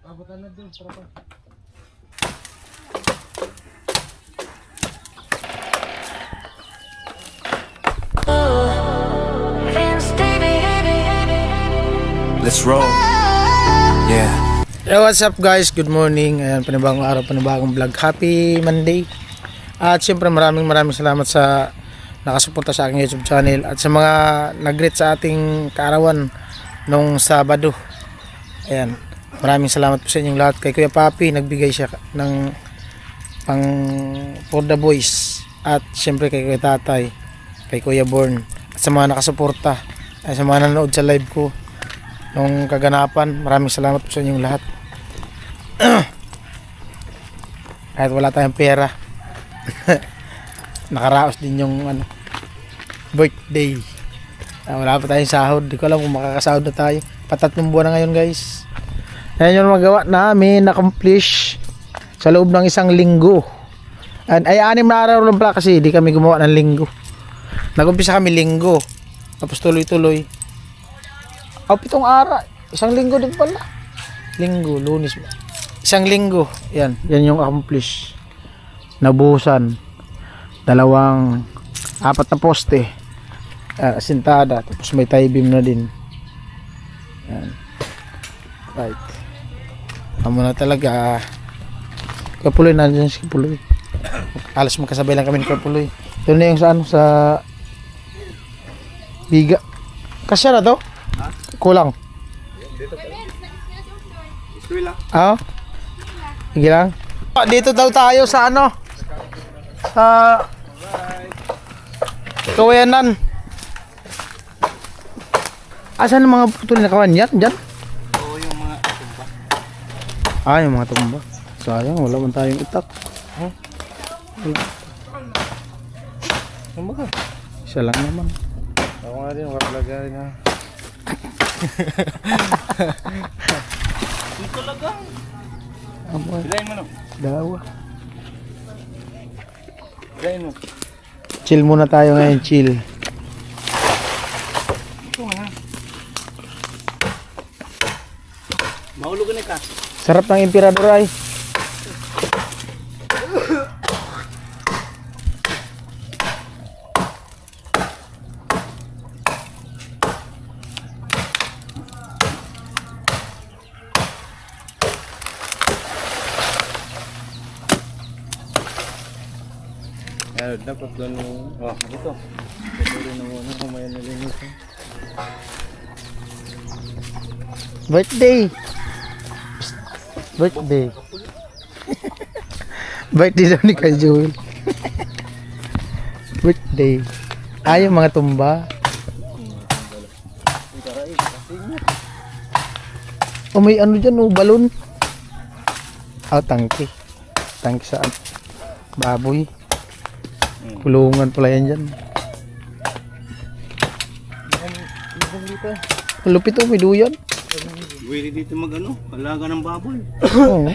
Abutan na doon, tropa. Let's roll. Yeah. Hey, what's up guys? Good morning. Ayan, panibagong araw, panibagong vlog. Happy Monday. At siyempre maraming salamat sa nakasuporta sa aking YouTube channel at sa mga nag-greet sa ating kaarawan nung Sabado. Ayan, maraming salamat po sa inyong lahat. Kay Kuya Papi, nagbigay siya ng pang for the boys. At siyempre kay Kuya Tatay, kay Kuya Born, at sa mga nakasuporta, at sa mga nanood sa live ko nung kaganapan. Maraming salamat po sa inyong lahat. Kahit wala tayong pera. Nakaraos din yung birthday. Wala pa tayong sahod. Di ko alam kung makakasahod na tayo. Patatlong buwan na ngayon guys. Ayan yung magawa namin. Na-accomplish sa loob ng isang linggo. Ay 6 na araw lang pala kasi di kami gumawa ng linggo. Nag-umpisa kami linggo. Tapos tuloy-tuloy. 7 araw. Isang linggo din pala. Linggo, Lunes. Isang linggo. Yan yung accomplish. Nabuhusan. 4 na poste. Asintada. Tapos may tie beam na din. Yan. Right. Amo na talaga. Kapuloy na dyan si Kapuloy. Alas magkasabay lang kami ni Kapuloy. Ito na yung sa biga. Kasya na to? Ha? Kulang. Ito lang. Ah? Sige lang. Dito daw tayo sa sa Kawayanan. Asan ang mga putol na kawan yan? Diyan? Oo, yung mga tumba. Yung mga tumba. Sayang, wala man tayong itak. Oh. Tumba ka. Isa lang naman. Ako nga rin, wakalagay na. Ito lagang. Bilayin mo no. Dawa. Bilayin mo. Chill muna tayo ngayon, chill. Ito nga. Mahulugan ka. Sarap ng emperador ay. Dapat doon dito. Pwede na muna kung may nalinis. Birthday. Birthday. Birthday daw ni Kay Joel. Birthday. Yung mga tumba. May dyan balon. Tangke. Tangke saan? Baboy. Kulungan pala yan dyan. Lupit may duyan. Pwede dito alaga ng baboy. Oo.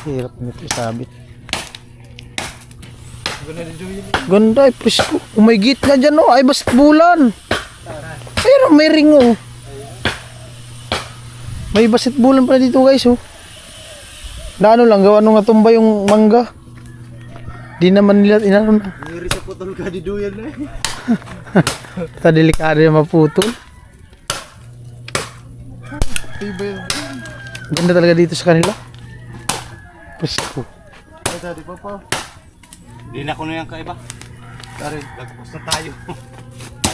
Hirap nito isabit. Ganda presko. Umigit na dyan ay basketbulan. Pero may ring May basketbulan pala dito guys Na lang gawa nung natumba yung mangga. Di naman nila inano na. Ngiri sa putol ka di duyan na Basta delikado yung maputol. Ganda talaga dito sa kanila. Presko. Ay, daddy pa. Hindi na ko na yung kaiba. Dari, Lagpos na tayo.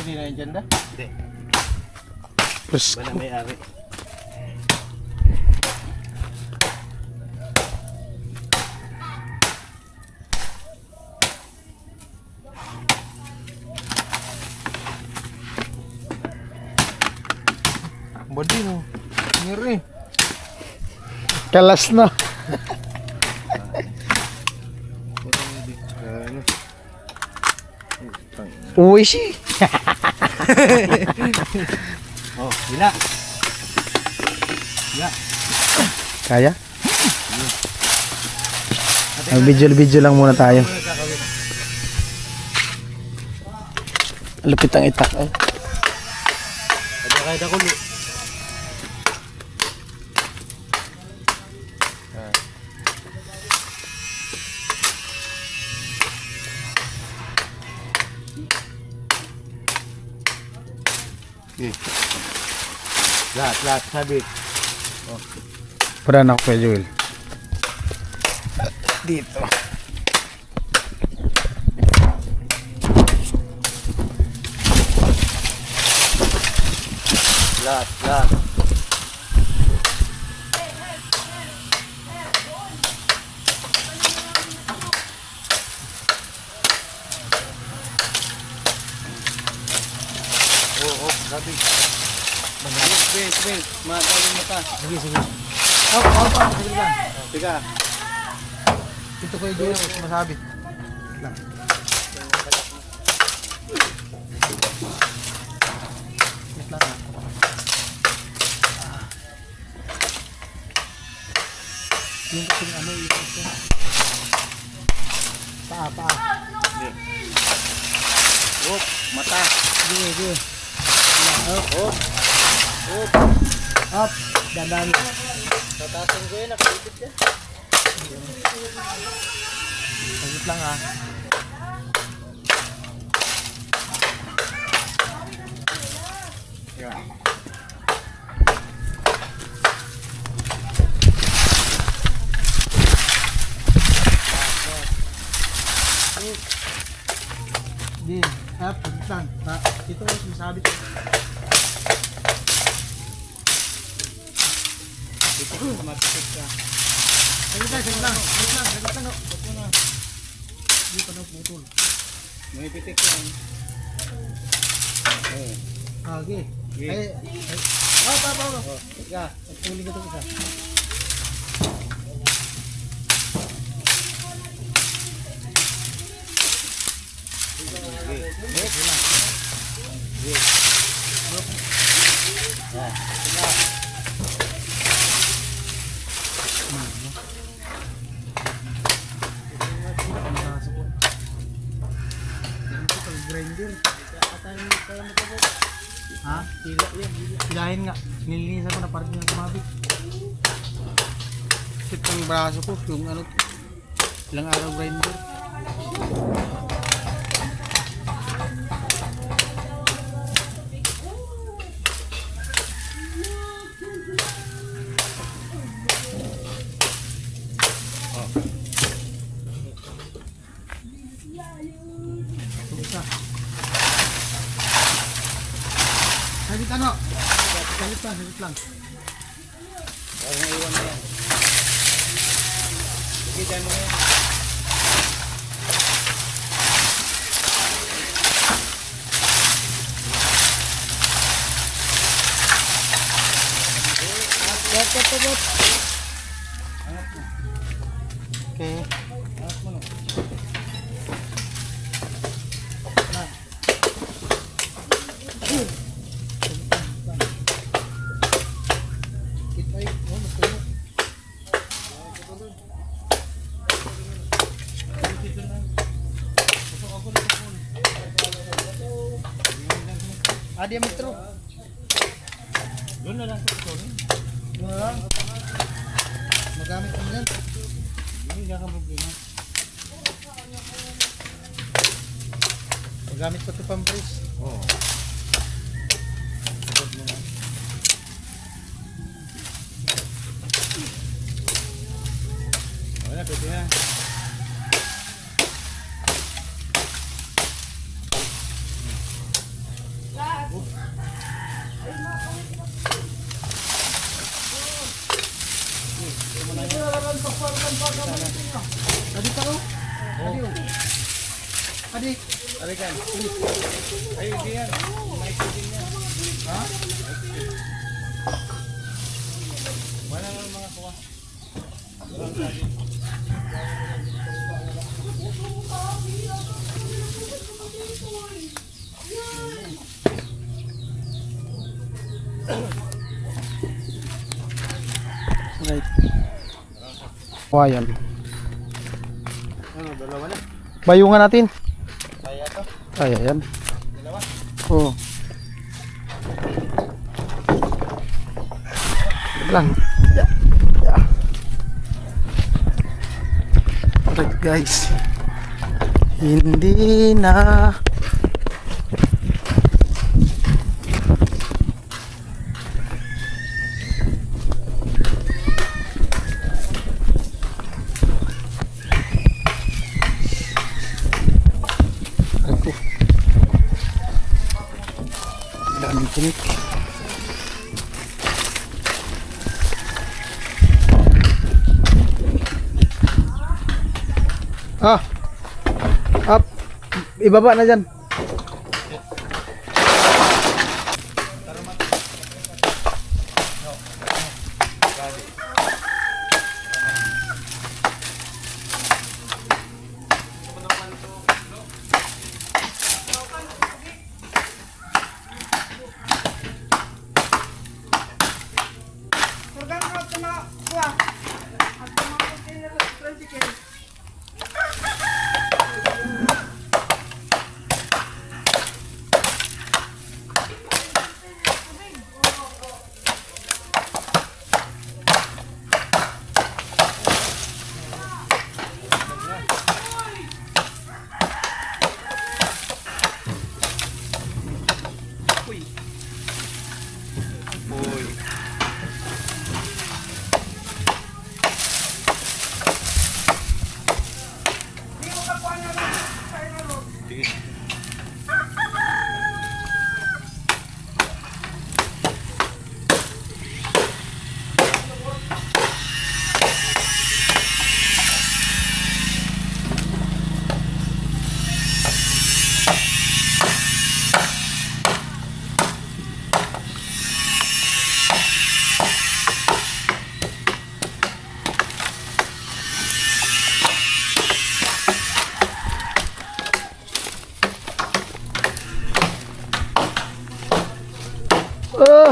hindi na yan dyan na. Hindi. Presko. Wala may ari. Badi mo. Ngiri. Kalas na. Uwi siya. Bila. Kaya? Video lang muna tayo. Lupit ang itak ay. Ada kahit ako lu. Lahat sabit. Para na ako kay Joel. Dito. Lahat. Oh, sabit. Wait. Matawin mo ta. Sige. Sige lang. Tiga. Ito ko yung Joel, masabit. Lang. Wait lang ha. Yung kasing ano, ipos ko. Paa. Oh, mata. Sige. Oh. Up. Dadaan. Tatasan ko yun, nakapit ka. Sagit lang ha. Di, up, sagit lang. Ito yung masabit. Ito ko matipid ka. Sagit lang. Hindi pa daw putol. May pitik yan. Okay. Okay. Ay. Pa. Tiga. Uli ko ito isa. Grinder. Ha? Hilahin nga. Nilinisan ko na parang yung kumabit. Sit ang braso ko. Yung ano. Ilang araw grinder. Isa. Sagit ano? Sagit lang. Huwag na iwan na yan. Sige, dyan mo yan. Okay. Angat mo no. Diametro. Doon na lang ito. Doon na lang. Magamit mo yan. Hindi ka problema. Magamit ko ito pang brace. Oo. Sabot mo na. Wala, pwede na. Adik ako? Adik. Alikan. Ay, hindi yan. Mic din yan. Ha? Wala nga mga kuha. Right. Wayan. Ano, dalawa na? Bayungan natin. Kaya to. Kaya yan. Dalawa. Oh. Lang. Yeah. Yeah. Alright guys. Hindi na. Ako. Daming tinik. Ah. Up. Ibaba na dyan.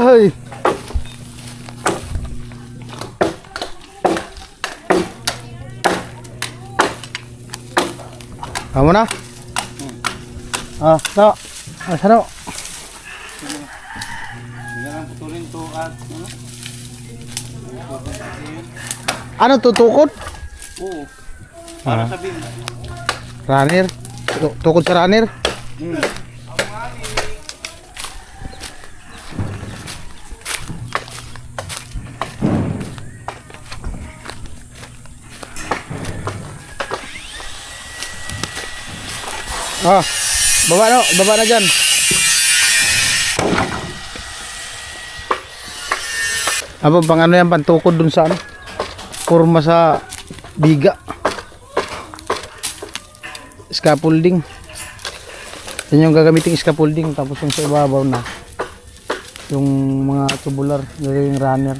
Ay. Kamu na? Ah, no. Ah, sana. Hindi lang putulin to at ano? Ano tutukod? Oo. Para sabihin. Runner. Tukod sa runner. Ah, baba na dyan. Apa pang ano yan, pantukod dun sa ano? Kurma sa biga. Scaffolding. Yan yung gagamitin scaffolding, tapos yung sa ibabaw na yung mga tubular, yung runner.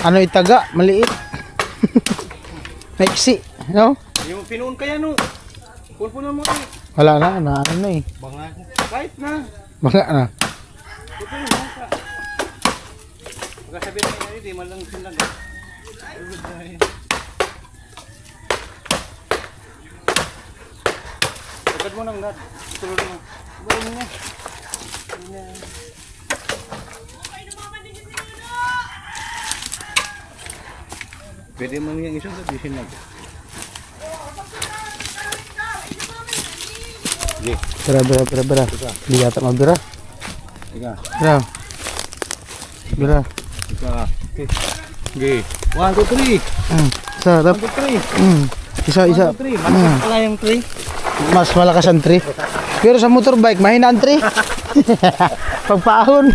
Ano itaga? Maliit. Maiksi, no? Yung pinuun kaya no. Pulpunan mo eh. Wala na ano eh. Banga. Kahit na. Baka na. Pulpunan mo ka. Pagkasabihin mo yun, di man lang sinag. Agad mo nang nat. Tulog mo. Bayin niya. Pwede mo niyang isang sabihin lang. Sige. Bira. Hindi yata mabira. Ika. Bira. Ika. Okay. Sige. 1, 2, 3. Sarap. 1, 2, 3. Isa. 1, 2, 3. Malakas pala yung 3. Mas malakas ang tree. Pero sa motorbike, mahina ang tree. Pagpaahon.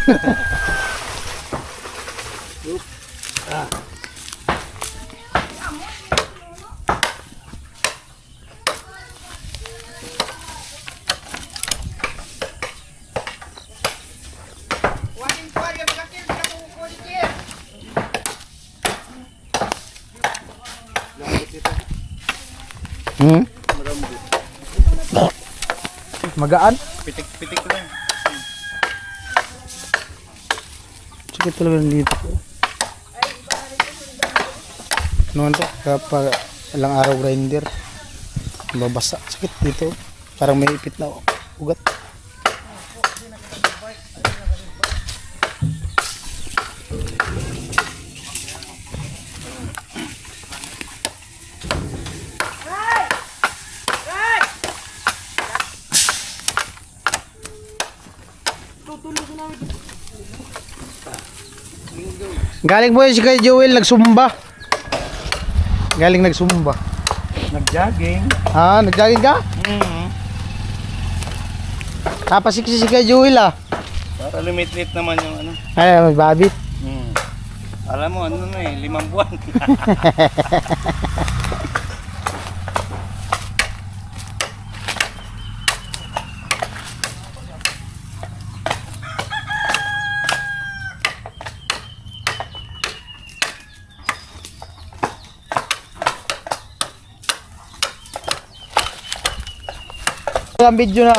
Magaan. Pitik-pitik lang. Sakit talaga dito. Noon to, kapag ilang araw grinder, babasa. Sakit dito. Parang may ipit na ugat. Galing po yun si Kuya Joel, nagsumba. Galing nagsumba. Nag-jogging. Ah, nagjogging ka? Napasiksi si Kuya Joel ah. Para limit-lit naman yung ano. Ay, may babit. Alam mo, ano na 5 buwan. Ang video na.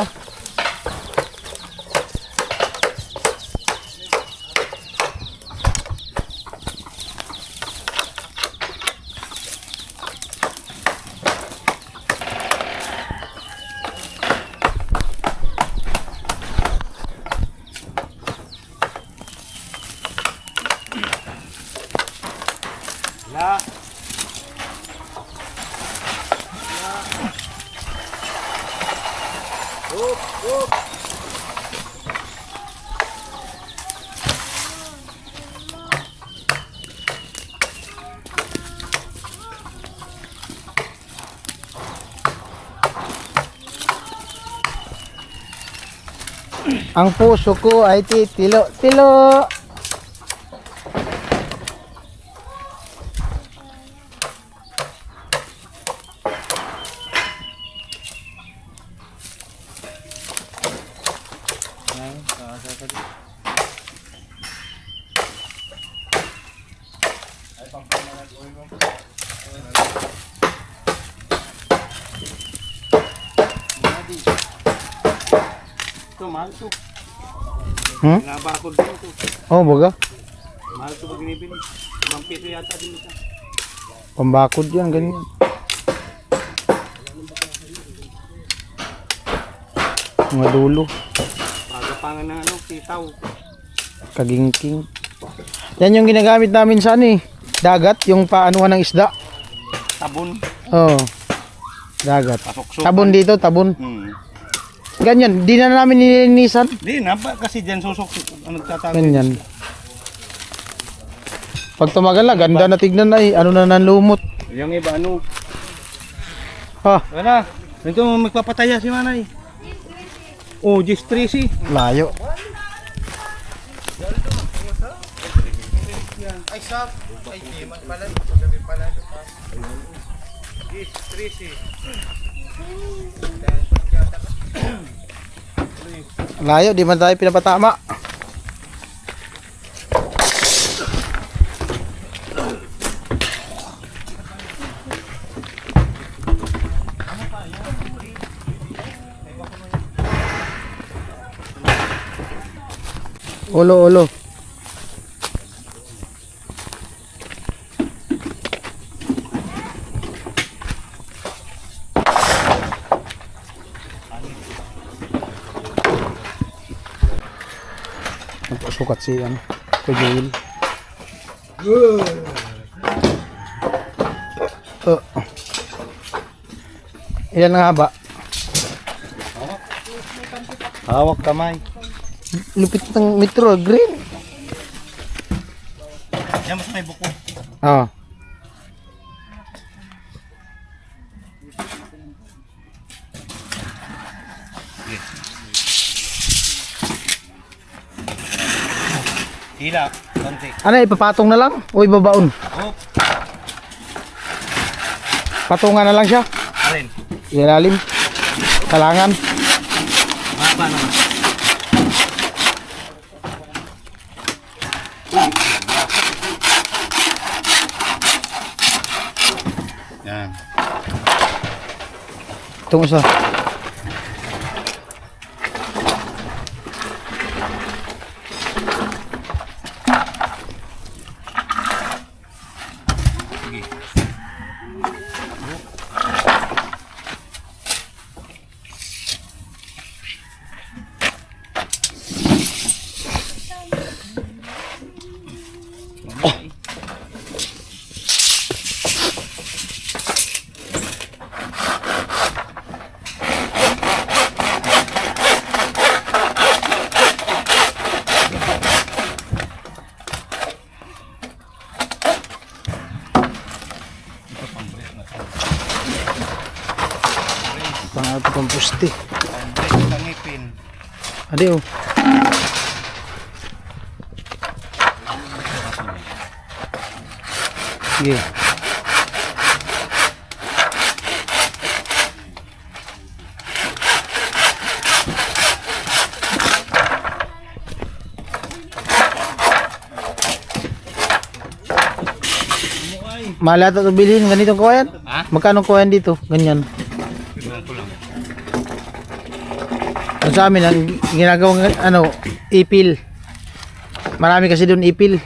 Ang puso ko ay titilo-tilo. Ito, mahal to. Nabakod din ito. Oh, baga. Mahal to pag binibili. 5 piso yata din ito. Pambakod yan, ganyan. Mga dulo. Pagapangan ng ano, sitaw. Kagingking. Yan yung ginagamit namin sa ano eh. Dagat, yung paanuhan ng isda. Tabon. Oh. Dagat. Pasok-sukan. Tabon dito, tabon. Ganyan, di na namin nilinisan. Di na ba? Kasi dyan susok. Ano nagtatago? Ganyan. Pag tumagal na, ganda na tignan na eh. Ano na nanlumot. Yung iba ano. Ha, Wala. Ito magpapataya si Manay. Oh, just 3C. layo. Ay, sap. Ay, man pala. Sabi pala. Just 3C. Layo, di man tayo pinapatama. Ulo. Sukat si ano, Kuya Joel. Ilan ang haba? Hawak kamay. Lupit ng metro, green. Yan, mas may buko. Oo. Hila, konti. Ano, ipapatong na lang? O ibabaon? Oh, Patungan na lang siya. rin. Ilalim. Kalangan. Mapa naman. Yan. Itong isa. Pangalan pang pusti. Ang ngipin. Adi oh. Sige. Mahal ata ito bilhin, ganitong kuwayan? Ha? Magkano kuwayan dito? Ganyan. Tignan ko lang. Ano sa amin, ang ginagawang ano, ipil. Marami kasi doon ipil.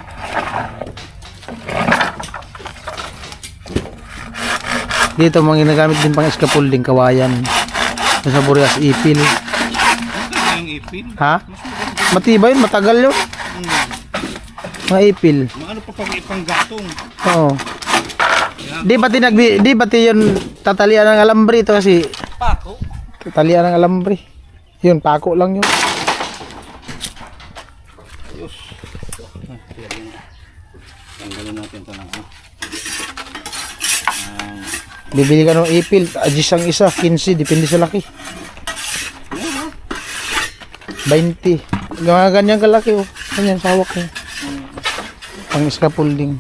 Dito mga ginagamit din pang scaffolding kawayan. Sa Burias ipil. Ano yung ipin? Ha? Matibay yun, matagal yun. Mga ipil. Ano pa pag ipang gatong? Oo. Di pati yun tatalian ng alambre ito kasi Pako? tatalian ng alambre. Yun, pako lang yun. Ayos. Tanggalin natin ito ng ano. Bibili ka ng ipil, adjust ang isa, 15, depende sa laki. 20. Ganyan kalaki oh. Ganyan sa hawak mo. Pang scaffolding.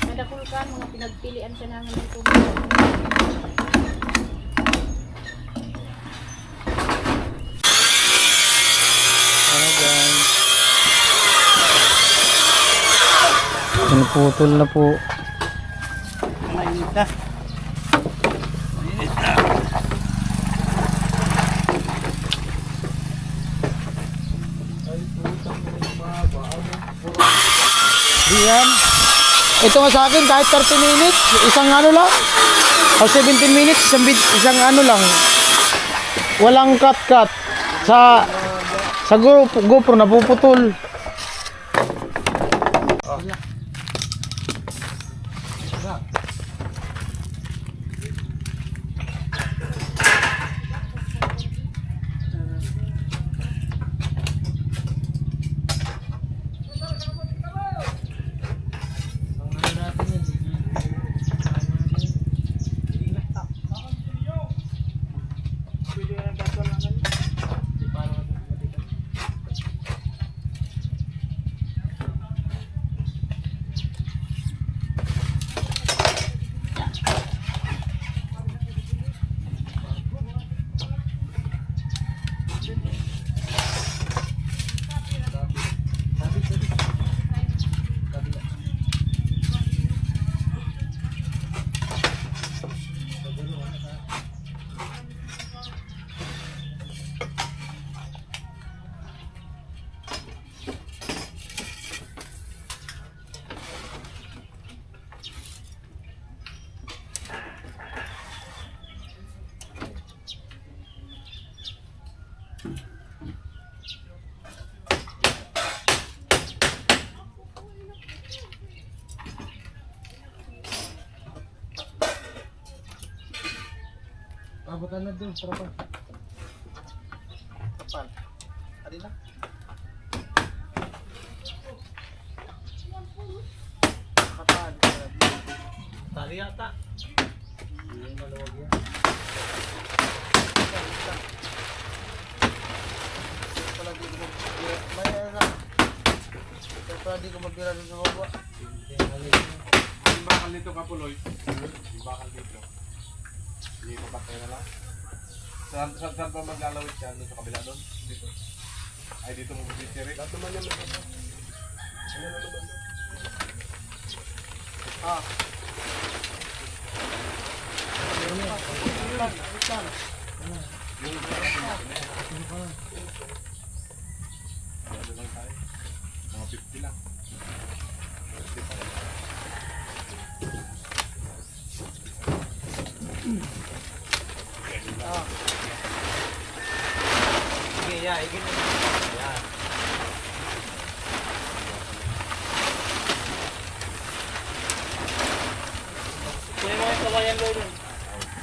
Nadakulkan, mga pinagpilian siya namin dito. Pinuputol na po. Mainit na. Mainit na. Diyan. Ito nga sa akin kahit 30 minutes, isang ano lang. O 17 minutes, isang ano lang. Walang cut. Sa GoPro napuputol. Abutan na doon, para pa. Kapal. Adi na. Kapal. Tali yata. Yung maluwag yan. Pala di ko magbira. May ano na. Pala di ko magbira doon sa baba. Yung bakal dito kapuloy. Yung bakal dito. Hindi ko patay na lang. Saan pa maglalawit yan? Doon sa kabila doon? Dito. Ay dito mo bibisiri. Lahat naman yan. Ano na naman? Ah. Ano lang tayo? Mga 50 lang. Sige, ya, igin mo. Yan. Kunin mo yung kawayan lo dun.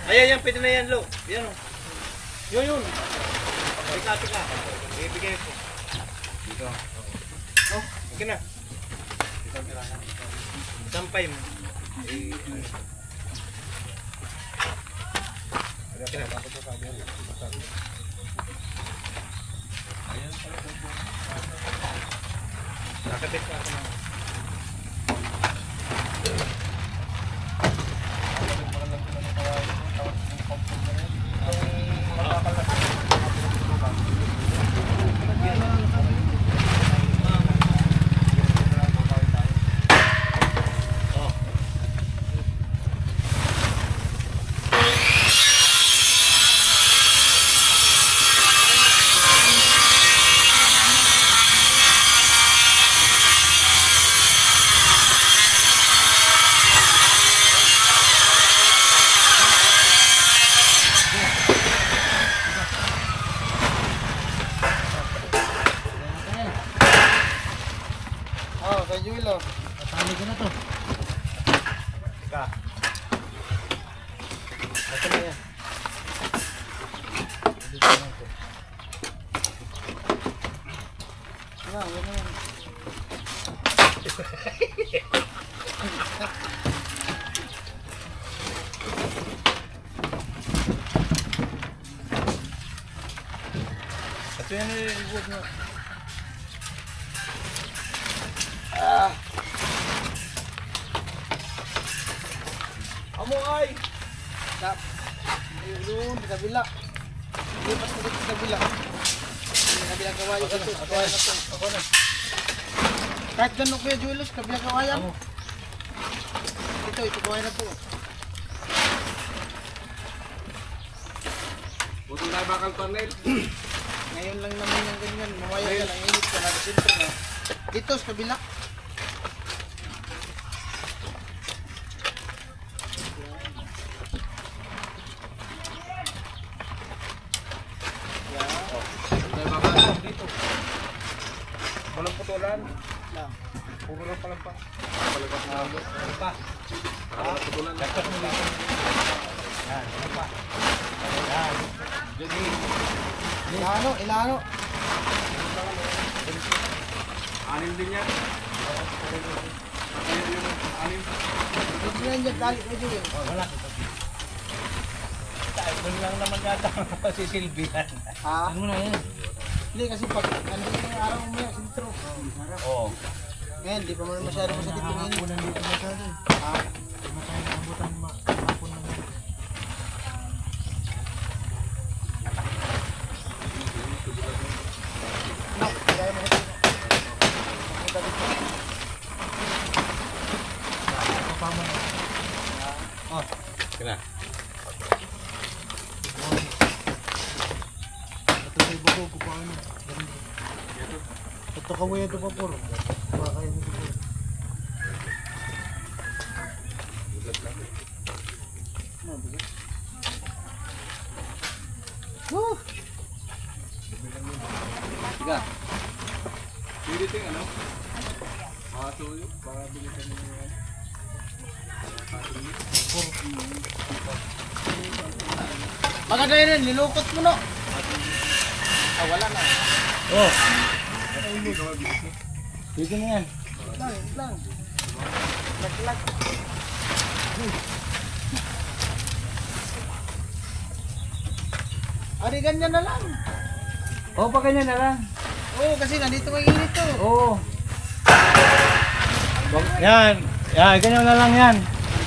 Ayan yan, pwede na yan lo. Yan o. Yun. Tika. Ibigay ko. Dito. Oh, okay na. Dito tira na. Sampay mo. Kaya dapat ko sabi yan. Ayan pala po. Nakatip ka ako na. Oh, kay Julo. Tali ko na to. Tika. Ito na yan. Wala na. Ito yan yung na. Amo ay. Tap. Ayun, di kabila. Di pas ko di kabila. Di kabila kawayan to. Kawayan na to. Ako na. Kahit ganun kuya Julius, kabila kawayan. Ito kawayan na to. Buti na bakal panel. Ngayon lang naman yung ganyan. Mamaya ka lang, init ka na. Sintro na. Dito sa kabila. May bakal dito. Walang putulan. Lang. Puro lang palang pa. Palagas na ako. Ano pa? Walang putulan. Dapat mo dito. Yan, ano pa? Jadi, Ilano, ilano. anim din yan. Anim yung anim. Dito na yan dyan, dali kuya Julius. Wala. Doon lang naman yata si Silvian. Ha? Ano na yan? Hindi kasi pag nandun na yung araw umaya, sintro. Oo. Ngayon, di pa man masyado masakit yung init. dito masyado. Ha? Nak, kaya mo ito. Makita dito. Kena. Ito kawaya ito pa puro. Makakaya nito po. Woo! Tiga. Pwede ting ano? Tuyo. Para bilisan mo yung patuloy. Maganda yun, nilukot mo no. Ah, wala na. Oh. Dito na yan. Lang. Lag. Ari, ganyan na lang. Oh, pa ganyan na lang. Oo, kasi nandito may init to. Oo. Yan. Yan, ganyan na lang yan.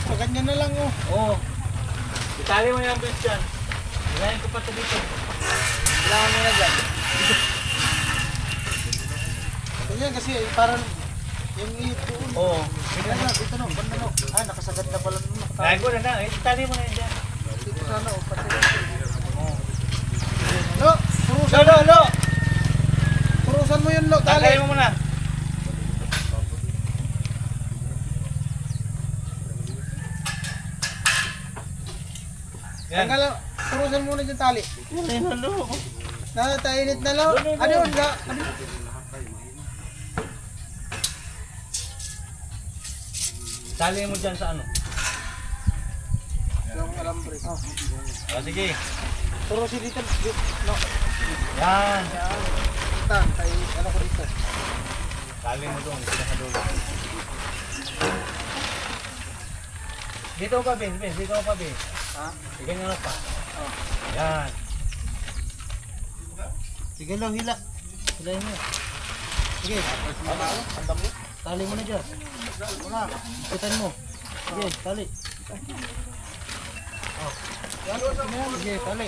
So, ganyan na lang oh. Oo. Itali mo yung bench dyan. Ilayin ko pa ito dito. Kailangan mo na dyan. Ganyan kasi parang yung init doon. Oo. Ganyan na, dito no, banda no. Ah, nakasagad na pala nun. Gago na na. Itali mo na yan dyan. Dito sana oh, pati. Lo, purusan mo yun lo, tali. Tali mo muna. Yan. Tanggal, purusan muna dyan tali. Yan na lo. Natainit na lo. Ano yun? Ano? Tali mo dyan sa ano. Yung alambre. Oh. O sige. Purusin dito. No. Yan. Tan, tayo, ano ko dito. Tali mo doon. Pinakadulo. Dito pa, Ben. Dito pa, Ben. Ha? Ganyan na pa. Oh. Yan. Sige lang, hila. Hilahin mo. Sige. Andam mo. Tali mo na dyan. Wala. Ikutan mo. Sige, tali. Oh. Sige, tali.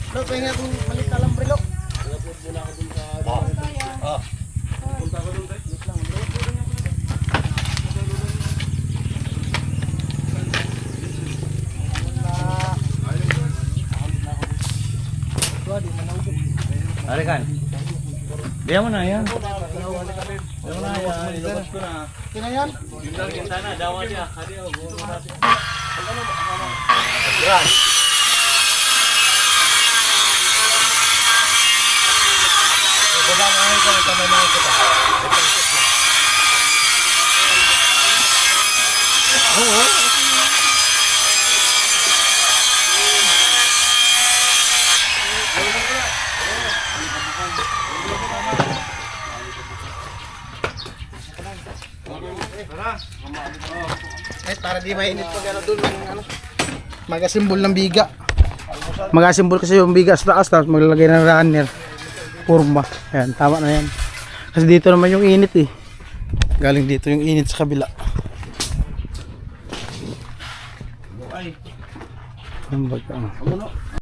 Lo, pahinga kong malit alambre lo. Oh. Arikan. Diyan mo na yan. Diyan mo na yan. Ilabas ko na. Kina yan? Yun lang yung sana. Dawa niya. Hadi o. Buo natin. Yan. Baba mo ngayon ka. Kamay mo kita. Oo. Para di mainit pag ano doon ano. Magasimbol ng biga. Magasimbol kasi yung biga sa taas tapos maglalagay ng runner. Purma. Ayan, tama na yan. Kasi dito naman yung init eh. Galing dito yung init sa kabila. Ay. Ang baga.